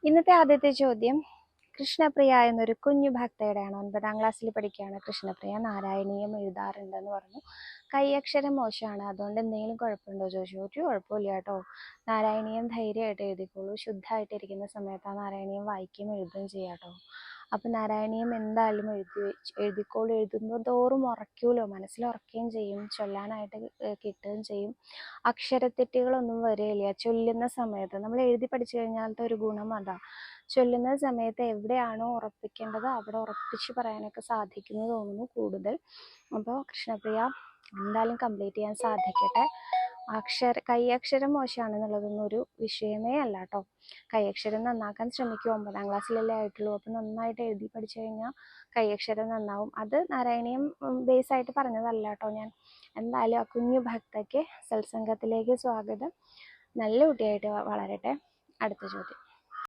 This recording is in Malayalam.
ഇന്നത്തെ ആദ്യത്തെ ചോദ്യം, കൃഷ്ണപ്രിയ എന്നൊരു കുഞ്ഞു ഭക്തയുടെയാണ്. 9ാം ക്ലാസ്സിൽ പഠിക്കുകയാണ് കൃഷ്ണപ്രിയ. നാരായണീയം എഴുതാറുണ്ടെന്ന് പറഞ്ഞു. കൈയക്ഷരം മോശമാണ്, അതുകൊണ്ട് എന്തെങ്കിലും കുഴപ്പമുണ്ടോ ചോദിച്ചു. ഒരു കുഴപ്പമില്ല കേട്ടോ. നാരായണീയം ധൈര്യമായിട്ട് എഴുതിക്കോളൂ. ശുദ്ധമായിട്ടിരിക്കുന്ന സമയത്ത് ആ നാരായണീയം വായിക്കുകയും എഴുതുകയും ചെയ്യാം കേട്ടോ. അപ്പം നാരായണീയം എന്തായാലും എഴുതിക്കോളൂ. എഴുതുമ്പോൾ തോറും ഉറയ്ക്കുമല്ലോ, മനസ്സിൽ ഉറക്കുകയും ചെയ്യും, ചൊല്ലാനായിട്ട് കിട്ടുകയും ചെയ്യും. അക്ഷരത്തെറ്റുകളൊന്നും വരികയില്ല ചൊല്ലുന്ന സമയത്ത്. നമ്മൾ എഴുതി പഠിച്ചു കഴിഞ്ഞാലത്തെ ഒരു ഗുണം അതാ. ചൊല്ലുന്ന സമയത്ത് എവിടെയാണോ ഉറപ്പിക്കേണ്ടത് അവിടെ ഉറപ്പിച്ച് പറയാനൊക്കെ സാധിക്കുന്നു തോന്നുന്നു കൂടുതൽ. അപ്പോൾ കൃഷ്ണപ്രിയ എന്തായാലും കംപ്ലീറ്റ് ചെയ്യാൻ സാധിക്കട്ടെ. കൈയക്ഷരം മോശമാണെന്നുള്ളതൊന്നും ഒരു വിഷയമേ അല്ല കേട്ടോ. കൈയക്ഷരം നന്നാക്കാൻ ശ്രമിക്കും. 9ാം ക്ലാസ്സിലല്ലേ ആയിട്ടുള്ളൂ. അപ്പം നന്നായിട്ട് എഴുതി പഠിച്ചു കഴിഞ്ഞാൽ കൈയക്ഷരം നന്നാവും. അത് നാരായണീയം ബേസായിട്ട് പറഞ്ഞതല്ല കേട്ടോ ഞാൻ. എന്തായാലും ആ കുഞ്ഞു ഭക്തയ്ക്ക് സത്സംഗത്തിലേക്ക് സ്വാഗതം. നല്ല കുട്ടിയായിട്ട് വളരട്ടെ. അടുത്ത ചോദ്യം.